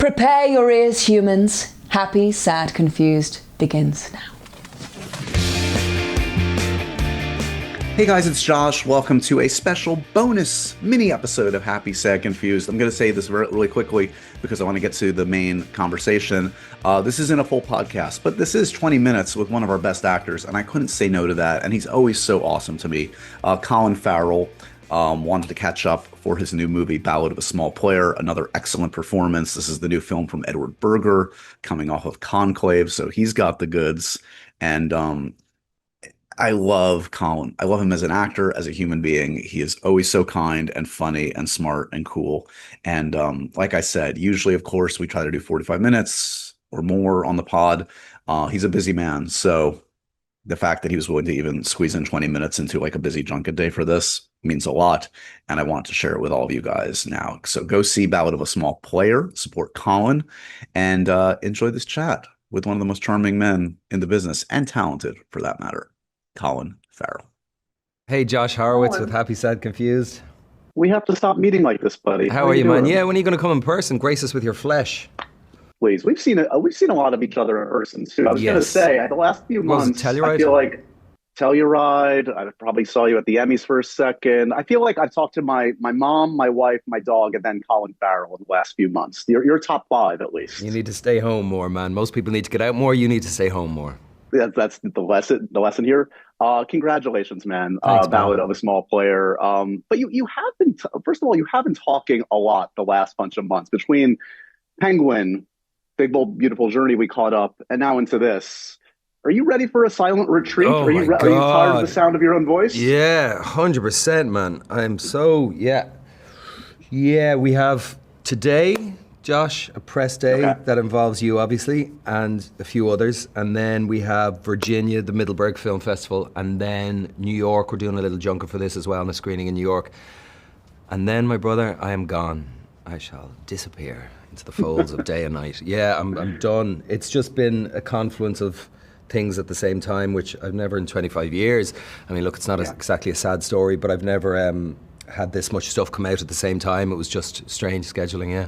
Prepare your ears, humans. Happy, Sad, Confused begins now. Hey guys, it's Josh. Welcome to a special bonus mini episode of Happy, Sad, Confused. I'm going to say this really quickly because I want to get to the main conversation. This isn't a full podcast, but this is 20 minutes with one of our best actors, and I couldn't say no to that, and he's always so awesome to me. Colin Farrell wanted to catch up for his new movie, Ballad of a Small Player, another excellent performance. This is the new film from Edward Berger, coming off of Conclave, so he's got the goods, and I love Colin. I love him as an actor, as a human being. He is always so kind and funny and smart and cool. And like I said, usually, of course, we try to do 45 minutes or more on the pod. He's a busy man. So the fact that he was willing to even squeeze in 20 minutes into like a busy junket day for this means a lot. And I want to share it with all of you guys now. So go see Ballad of a Small Player, support Colin, and enjoy this chat with one of the most charming men in the business and talented for that matter. Colin Farrell. Hey, Josh Horowitz with Happy, Sad, Confused. We have to stop meeting like this, buddy. How are you, man? Yeah, when are you going to come in person? Grace us with your flesh. Please, we've seen a lot of each other in person too. I was going to say, the last few months, I feel like Telluride. I probably saw you at the Emmys for a second. I feel like I've talked to my mom, my wife, my dog, and then Colin Farrell in the last few months. You're top five at least. You need to stay home more, man. Most people need to get out more. You need to stay home more. That's the lesson here. Congratulations, man. Thanks, Ballad of a Small Player. But you have been, first of all, you have been talking a lot the last bunch of months between Penguin, Big Bold Beautiful Journey we caught up, and now into this. Are you ready for a silent retreat? Oh, are you tired of the sound of your own voice? Yeah, 100%, man. I'm so, yeah. Yeah, we have today, Josh, a press day that involves you, obviously, and a few others. And then we have Virginia, the Middleburg Film Festival, and then New York. We're doing a little junket for this as well, and a screening in New York. And then, my brother, I am gone. I shall disappear into the folds of day and night. Yeah, I'm done. It's just been a confluence of things at the same time, which I've never in 25 years. I mean, look, it's not exactly a sad story, but I've never had this much stuff come out at the same time. It was just strange scheduling, yeah.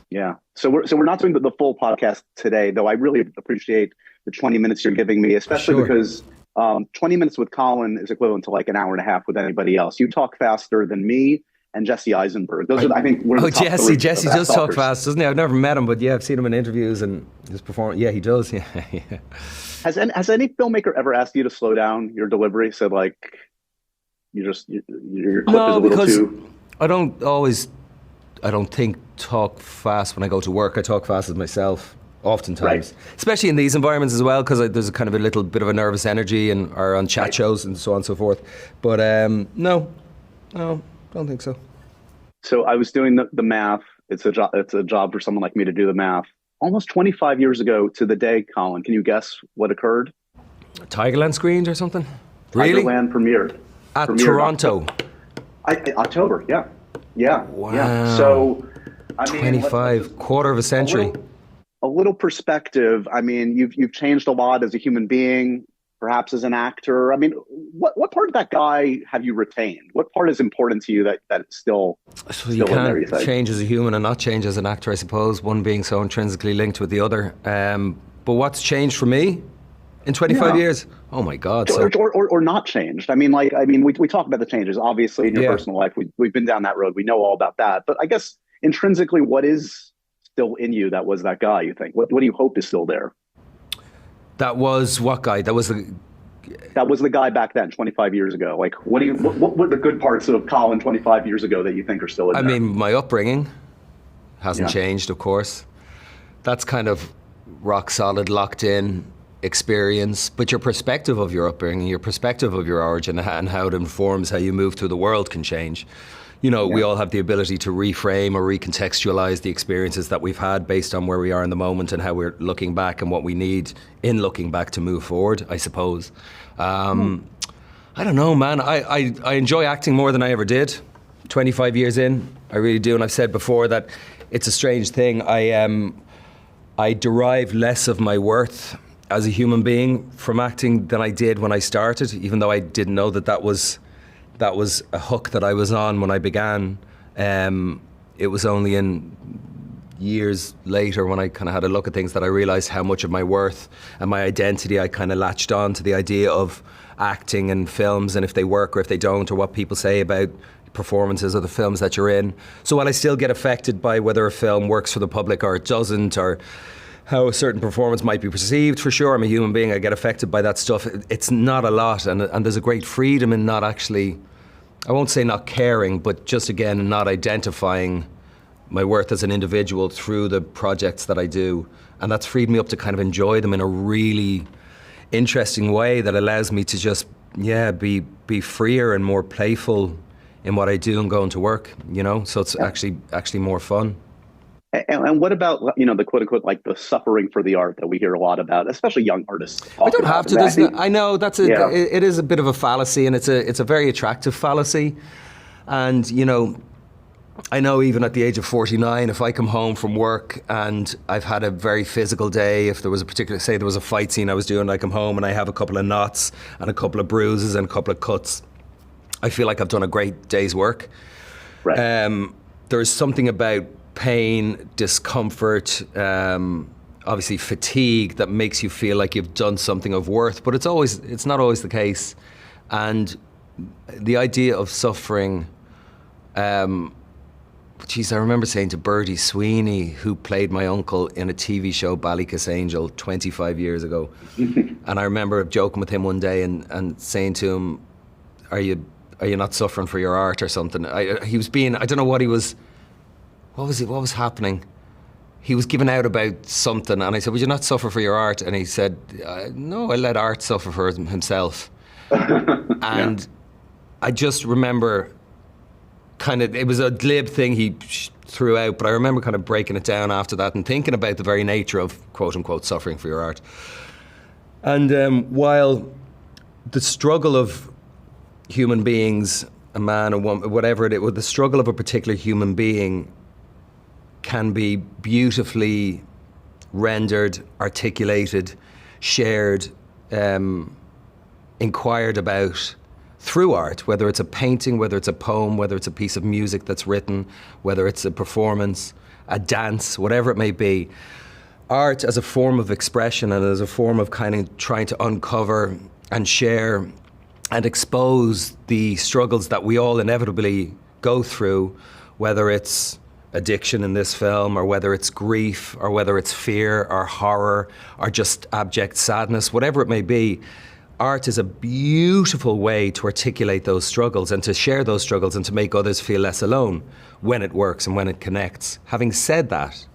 Yeah. So we're not doing the full podcast today, though I really appreciate the 20 minutes you're giving me, especially because 20 minutes with Colin is equivalent to like an hour and a half with anybody else. You talk faster than me and Jesse Eisenberg. Those are, I think, one of the top Jesse does talk talkers. fast, doesn't he? I've never met him, but yeah, I've seen him in interviews and his performance. Yeah, he does. Yeah. Has any filmmaker ever asked you to slow down your delivery? Said like, your clip is a little too. I don't think talk fast when I go to work. I talk fast as myself, oftentimes, especially in these environments as well, because there's a kind of a little bit of a nervous energy or on chat shows and so on and so forth. But no, don't think so. So I was doing the math. It's a job for someone like me to do the math. Almost 25 years ago to the day, Colin. Can you guess what occurred? TIGERLAND screened or something? Really? TIGERLAnd premiered At Toronto. October. Yeah. Wow. Yeah. So, I mean, 25, quarter of a century. A little perspective. I mean, you've changed a lot as a human being, perhaps as an actor. I mean, what part of that guy have you retained? What part is important to you that's still you in there, you can't think? change as a human and not change as an actor, I suppose, one being so intrinsically linked with the other. But what's changed for me in 25 years? Oh my God. Or not changed. I mean, we talk about the changes, obviously, in your personal life. We've been down that road. We know all about that. But I guess intrinsically, what is still in you that was that guy, you think? What do you hope is still there? That was what guy? That was the guy back then, 25 years ago. Like, what were the good parts of Colin 25 years ago that you think are still in there? I mean, my upbringing hasn't changed, of course. That's kind of rock solid, locked in experience. But your perspective of your upbringing, your perspective of your origin and how it informs how you move through the world can change. You know, we all have the ability to reframe or recontextualize the experiences that we've had based on where we are in the moment and how we're looking back and what we need in looking back to move forward, I suppose. I don't know, man. I enjoy acting more than I ever did. 25 years in, I really do. And I've said before that it's a strange thing. I derive less of my worth as a human being from acting than I did when I started, even though I didn't know that was a hook that I was on when I began. It was only in years later, when I kind of had a look at things, that I realized how much of my worth and my identity I kind of latched on to the idea of acting and films, and if they work or if they don't, or what people say about performances of the films that you're in. So while I still get affected by whether a film works for the public or it doesn't, or how a certain performance might be perceived, for sure, I'm a human being, I get affected by that stuff. It's not a lot, and there's a great freedom in not actually, I won't say not caring, but just again, not identifying my worth as an individual through the projects that I do. And that's freed me up to kind of enjoy them in a really interesting way that allows me to just, be freer and more playful in what I do and going to work, so it's actually more fun. And what about, the quote unquote, like the suffering for the art that we hear a lot about, especially young artists? I don't have to. I know it is a bit of a fallacy, and it's a very attractive fallacy. And, I know even at the age of 49, if I come home from work and I've had a very physical day, if there was say there was a fight scene I was doing, I come home and I have a couple of knots and a couple of bruises and a couple of cuts, I feel like I've done a great day's work. Right. There's something about pain, discomfort, obviously fatigue that makes you feel like you've done something of worth, but it's not always the case. And the idea of suffering, I remember saying to Bertie Sweeney, who played my uncle in a TV show, Ballykissangel, 25 years ago, and I remember joking with him one day and saying to him, are you not suffering for your art or something? He was being, I don't know what he was, what was happening? He was giving out about something, and I said, would you not suffer for your art? And he said, no, I let art suffer for himself. And I just remember it was a glib thing he threw out, but I remember kind of breaking it down after that and thinking about the very nature of quote unquote suffering for your art. And while the struggle of human beings, a man, a woman, whatever it is, the struggle of a particular human being can be beautifully rendered, articulated, shared, inquired about through art, whether it's a painting, whether it's a poem, whether it's a piece of music that's written, whether it's a performance, a dance, whatever it may be. Art as a form of expression and as a form of kind of trying to uncover and share and expose the struggles that we all inevitably go through, whether it's addiction in this film, or whether it's grief, or whether it's fear or horror or just abject sadness, whatever it may be. Art is a beautiful way to articulate those struggles and to share those struggles and to make others feel less alone when it works and when it connects. Having said that,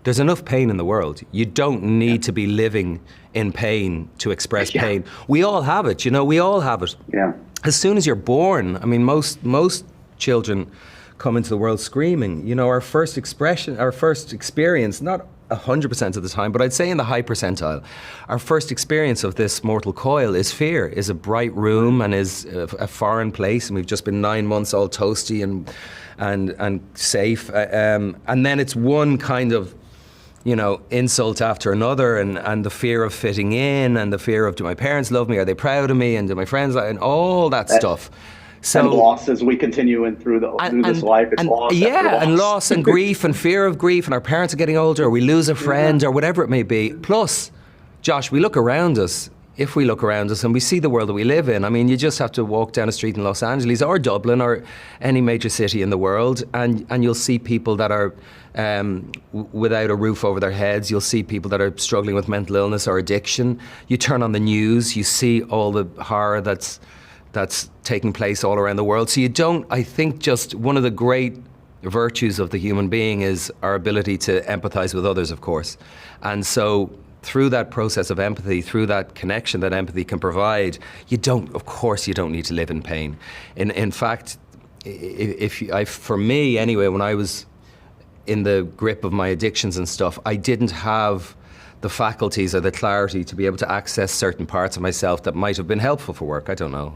there's enough pain in the world. You don't need to be living in pain to express pain. We all have it, we all have it. Yeah. As soon as you're born, I mean, most children come into the world screaming. Our first experience, not 100% of the time, but I'd say in the high percentile, our first experience of this mortal coil is fear, is a bright room and is a foreign place, and we've just been 9 months all toasty and safe, and then it's one kind of insult after another, and the fear of fitting in, and the fear of, do my parents love me, are they proud of me, and do my friends, and all that stuff. So, and loss as we continue through this life. It's loss. Yeah, and loss and grief and fear of grief, and our parents are getting older, or we lose a friend, or whatever it may be. Plus, Josh, we look around us, if we look around us and we see the world that we live in. I mean, you just have to walk down a street in Los Angeles or Dublin or any major city in the world, and you'll see people that are without a roof over their heads. You'll see people that are struggling with mental illness or addiction. You turn on the news, you see all the horror that's taking place all around the world. So I think just one of the great virtues of the human being is our ability to empathize with others, of course. And so through that process of empathy, through that connection that empathy can provide, you don't need to live in pain. In fact, for me anyway, when I was in the grip of my addictions and stuff, I didn't have the faculties or the clarity to be able to access certain parts of myself that might have been helpful for work. I don't know.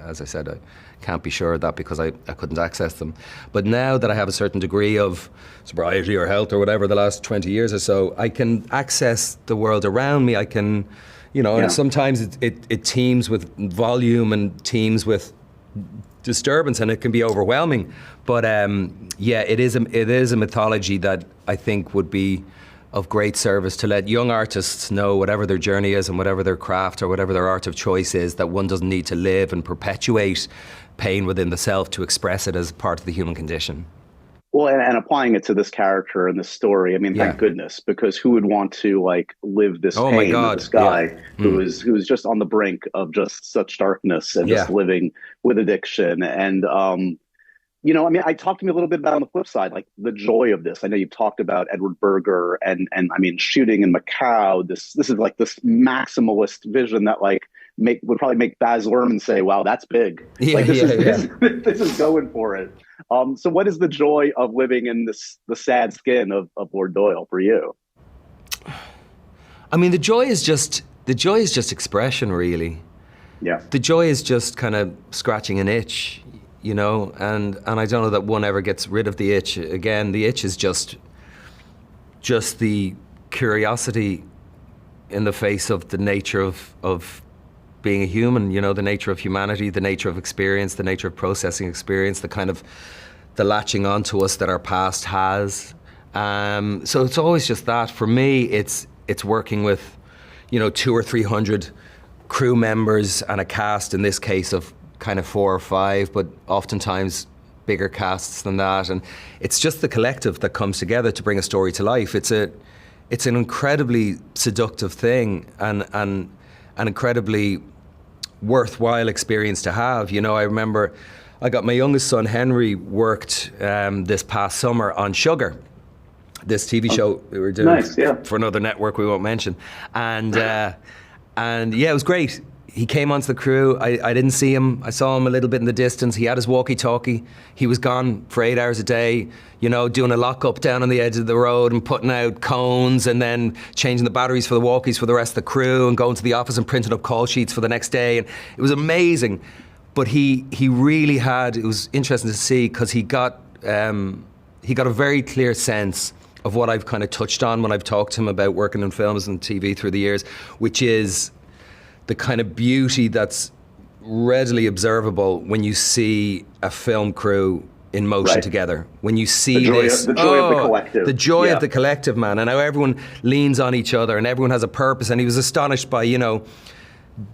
As I said, I can't be sure of that because I couldn't access them. But now that I have a certain degree of sobriety or health or whatever, the last 20 years or so, I can access the world around me. I can, and sometimes it teams with volume and teams with disturbance, and it can be overwhelming. But it is a mythology that I think would be of great service to let young artists know, whatever their journey is and whatever their craft or whatever their art of choice is, that one doesn't need to live and perpetuate pain within the self to express it as part of the human condition. Well, and applying it to this character and this story, I mean, thank goodness, because who would want to like live this pain with this guy who is just on the brink of just such darkness and just living with addiction. And, you know, I mean, talked to me a little bit about on the flip side, like the joy of this. I know you've talked about Edward Berger and I mean, shooting in Macau. This is like this maximalist vision that like would probably make Baz Luhrmann say, wow, that's big. Like this is going for it. So what is the joy of living in the sad skin of Lord Doyle for you? I mean, the joy is just expression, really. Yeah. The joy is just kind of scratching an itch, you know, and I don't know that one ever gets rid of the itch. Again, the itch is just the curiosity in the face of the nature of being a human, you know, the nature of humanity, the nature of experience, the nature of processing experience, the kind of the latching onto us that our past has. So it's always just that. For me, it's working with, you know, 200 or 300 crew members and a cast, in this case of kind of 4 or 5, but oftentimes bigger casts than that. And it's just the collective that comes together to bring a story to life. It's an incredibly seductive thing and an incredibly worthwhile experience to have. You know, I remember I got my youngest son Henry worked this past summer on Sugar, this TV show we were doing for another network we won't mention, and yeah, it was great. He came onto the crew. I didn't see him. I saw him a little bit in the distance. He had his walkie-talkie. He was gone for 8 hours a day, you know, doing a lock-up down on the edge of the road and putting out cones and then changing the batteries for the walkies for the rest of the crew and going to the office and printing up call sheets for the next day. And it was amazing. But he really had, it was interesting to see, because he got a very clear sense of what I've kind of touched on when I've talked to him about working in films and TV through the years, which is the kind of beauty that's readily observable when you see a film crew in motion together. When you see the joy of the collective. The joy of the collective, man, and how everyone leans on each other and everyone has a purpose. And he was astonished by, you know,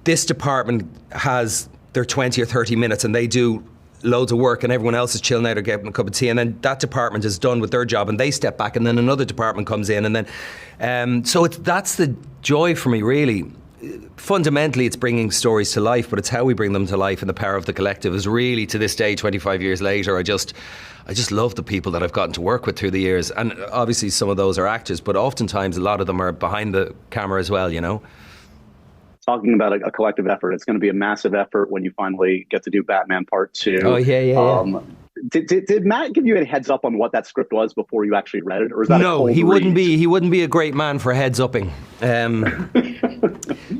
this department has their 20 or 30 minutes and they do loads of work and everyone else is chilling out or getting a cup of tea, and then that department is done with their job and they step back and then another department comes in, and then so that's the joy for me, really. Fundamentally, it's bringing stories to life, but it's how we bring them to life, and the power of the collective is really, to this day, 25 years later, I just love the people that I've gotten to work with through the years. And obviously some of those are actors, but oftentimes a lot of them are behind the camera as well, you know. Talking about a collective effort, it's going to be a massive effort when you finally get to do Batman Part 2. Oh, yeah. Did Matt give you any heads up on what that script was before you actually read it, or is that no? He wouldn't be a great man for heads upping. Do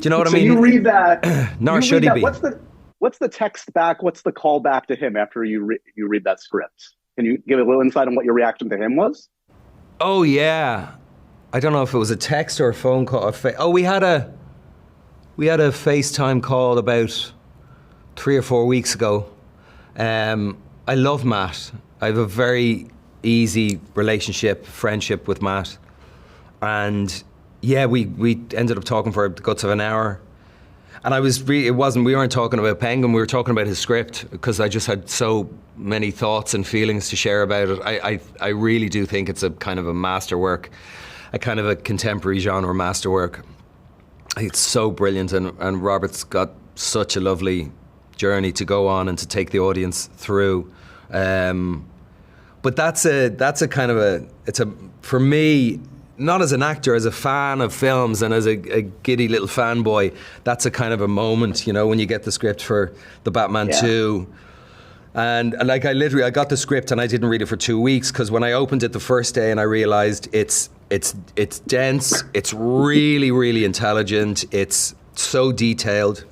you know what I mean? So you read that. Nor should he be. What's the text back? What's the call back to him after you read that script? Can you give a little insight on what your reaction to him was? Oh yeah, I don't know if it was a text or a phone call. We had a FaceTime call about 3 or 4 weeks ago. I love Matt. I have a very easy friendship with Matt. And yeah, we ended up talking for the guts of an hour. And we weren't talking about Penguin, we were talking about his script, because I just had so many thoughts and feelings to share about it. I really do think it's a kind of a masterwork, a kind of a contemporary genre masterwork. It's so brilliant, and Robert's got such a lovely journey to go on and to take the audience through. But that's a kind of for me, not as an actor, as a fan of films and as a giddy little fanboy, that's a kind of a moment, you know, when you get the script for the Batman 2. And like I got the script and I didn't read it for 2 weeks, because when I opened it the first day and I realized it's dense, it's really, really intelligent, it's so detailed.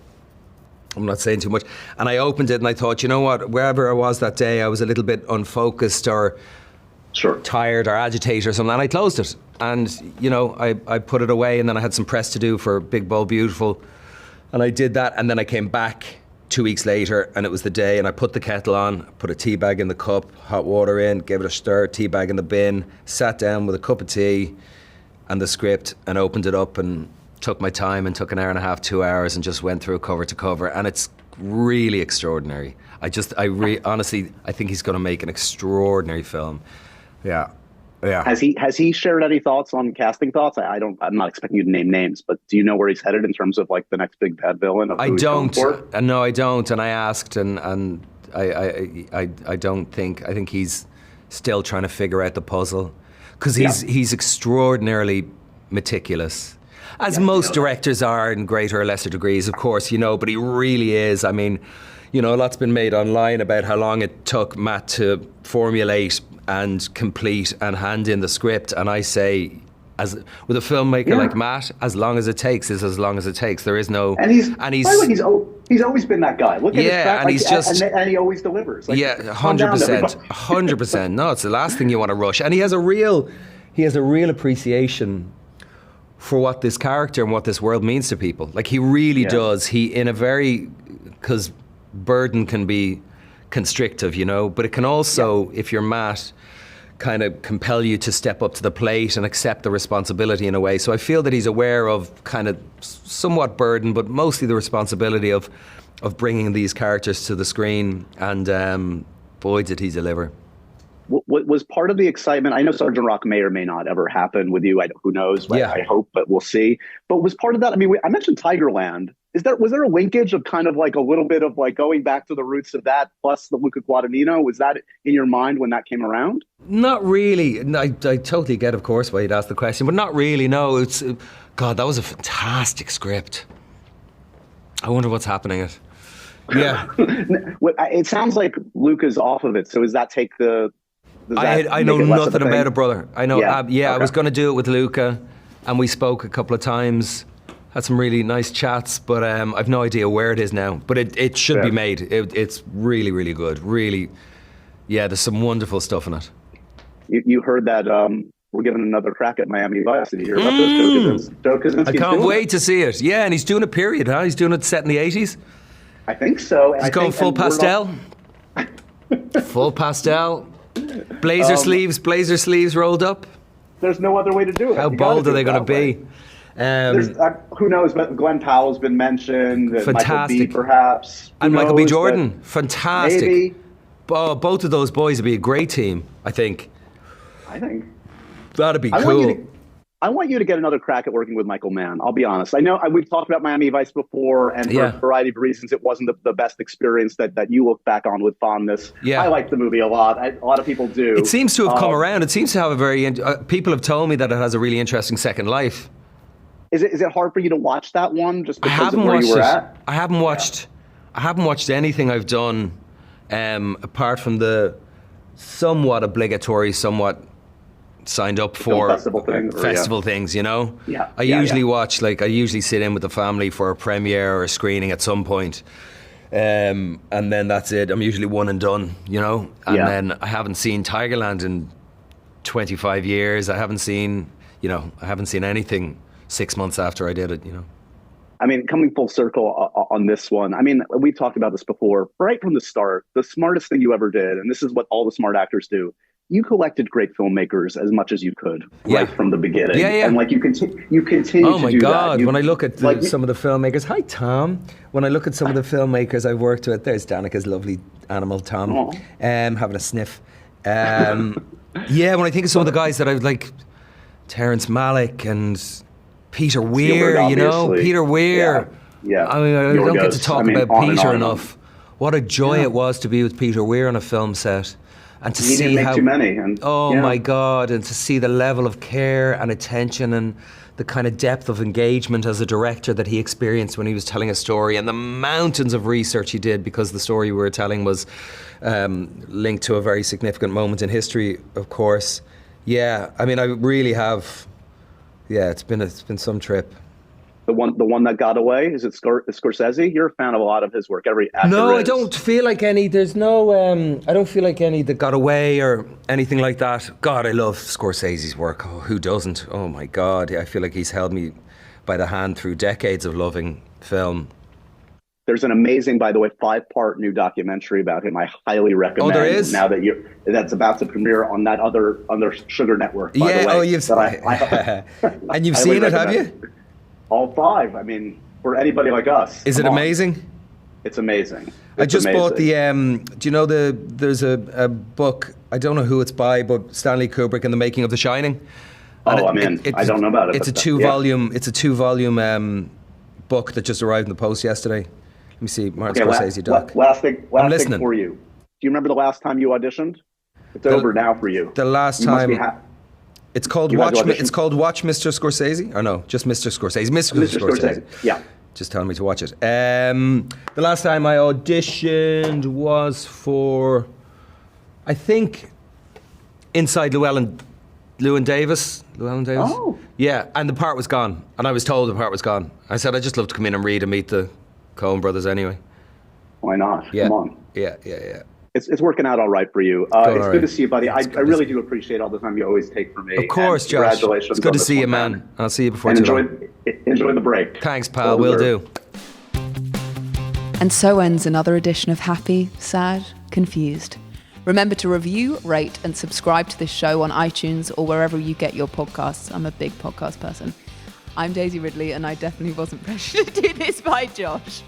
I'm not saying too much. And I opened it and I thought, you know what, wherever I was that day, I was a little bit unfocused or tired or agitated or something, and I closed it. And, you know, I put it away, and then I had some press to do for Big Bold Beautiful, and I did that, and then I came back 2 weeks later, and it was the day, and I put the kettle on, put a tea bag in the cup, hot water in, gave it a stir, tea bag in the bin, sat down with a cup of tea and the script, and opened it up and took my time and took an hour and a half, 2 hours, and just went through cover to cover, and it's really extraordinary. Honestly, I think he's going to make an extraordinary film. Yeah. Has he shared any thoughts on casting thoughts? I'm not expecting you to name names, but do you know where he's headed in terms of like the next big bad villain? I don't. No, I don't. And I asked, and I don't think. I think he's still trying to figure out the puzzle, because he's extraordinarily meticulous, as most directors are in greater or lesser degrees, of course, but he really is. I mean, a lot's been made online about how long it took Matt to formulate and complete and hand in the script, and I say, as with a filmmaker like Matt, as long as it takes is as long as it takes. There is no, and he's by the way, he's always been that guy. Look at his track, and he always delivers. 100%. No, it's the last thing you want to rush. And he has a real appreciation for what this character and what this world means to people. Like, he really does. Because burden can be constrictive, but it can also, if you're Matt, kind of compel you to step up to the plate and accept the responsibility in a way. So I feel that he's aware of kind of somewhat burden, but mostly the responsibility of bringing these characters to the screen, and boy, did he deliver. What was part of the excitement? I know Sergeant Rock may or may not ever happen with you. Who knows? I hope, but we'll see. But was part of that? I mean, I mentioned Tigerland. Was there a linkage of kind of like a little bit of like going back to the roots of that, plus the Luca Guadagnino? Was that in your mind when that came around? Not really. I totally get, of course, why you'd ask the question, but not really. No, God, that was a fantastic script. I wonder what's happening it. Yeah. It sounds like Luca's off of it. So does that take the? I know nothing about it, brother. I know. Okay. I was going to do it with Luca, and we spoke a couple of times. Had some really nice chats, but I've no idea where it is now. But it should be made. It's really, really good. Really, there's some wonderful stuff in it. You heard that we're giving another crack at Miami Vice. Did you hear about this? Joe Kosinski's I can't wait to see it. Yeah, and he's doing a period, huh? He's doing it set in the 80s. I think so. He's going full pastel. Full pastel. Blazer sleeves rolled up. There's no other way to do it. How bold are they going to be? Who knows? But Glenn Powell's been mentioned. Fantastic. Michael B. perhaps. And Michael B. Jordan. Fantastic. Maybe. Both of those boys would be a great team, I think. That'd be cool. I want you to get another crack at working with Michael Mann. I'll be honest. I know we've talked about Miami Vice before, and for a variety of reasons, it wasn't the best experience that you look back on with fondness. Yeah. I like the movie a lot. A lot of people do. It seems to have come around. It seems to have a very... people have told me that it has a really interesting second life. Is it hard for you to watch that one just because of where you were at? I haven't watched anything I've done apart from the somewhat obligatory, somewhat signed up for festival things, I usually watch, I usually sit in with the family for a premiere or a screening at some point, and then that's it. I'm usually one and done, and then I haven't seen Tigerland in 25 years. I haven't seen anything 6 months after I did it, I mean, coming full circle on this one, I mean, we've talked about this before, right from the start, the smartest thing you ever did, and this is what all the smart actors do, you collected great filmmakers as much as you could right from the beginning. And you continue to do that. Oh my God, when I look at some of the filmmakers, hi Tom, when I look at some of the filmmakers I've worked with, there's Danica's lovely animal Tom, having a sniff. When I think of some of the guys that I've Terrence Malick and Peter Weir, Peter Weir. Yeah. I mean, I don't get to talk about Peter enough. What a joy it was to be with Peter Weir on a film set. And to see how too many. My God, and to see the level of care and attention and the kind of depth of engagement as a director that he experienced when he was telling a story, and the mountains of research he did, because the story we were telling was linked to a very significant moment in history, of course. Yeah, I mean, I really have. Yeah, it's been some trip. The one that got away, is it Scorsese? You're a fan of a lot of his work. Every actor No, I don't feel like any. There's no. I don't feel like any that got away or anything like that. God, I love Scorsese's work. Oh, who doesn't? Oh my God, I feel like he's held me by the hand through decades of loving film. There's an amazing, by the way, 5-part new documentary about him. I highly recommend. Oh, there is? Now that that's about to premiere on that other Sugar Network. By the way, oh, you've and you've seen it, have you? All 5. I mean, for anybody like us. Is it amazing? It's amazing. I just bought the. Do you know there's a book? I don't know who it's by, but Stanley Kubrick and the Making of The Shining. And I'm in. I don't know about it. It's a 2-volume. It's a 2-volume book that just arrived in the post yesterday. Let me see, Martin Scorsese doc. Last thing for you. Do you remember the last time you auditioned? It's over now for you. The last time. It's called Watch. It's called Watch Mr. Scorsese, or no, just Mr. Scorsese. Mr. Scorsese. Yeah. Just telling me to watch it. The last time I auditioned was for, I think, Inside Llewellyn Davis. Llewellyn Davis. Oh. Yeah, and the part was gone, and I was told the part was gone. I said I'd just love to come in and read and meet the Coen brothers anyway. Why not? Yeah. Come on. Yeah. It's working out all right for you. It's good to see you, buddy. I really do appreciate all the time you always take for me. Of course, Josh. Congratulations. It's good to see you, man. I'll see you before too long. Enjoy the break. Thanks, pal. Will do. And so ends another edition of Happy, Sad, Confused. Remember to review, rate, and subscribe to this show on iTunes or wherever you get your podcasts. I'm a big podcast person. I'm Daisy Ridley, and I definitely wasn't pressured to do this by Josh.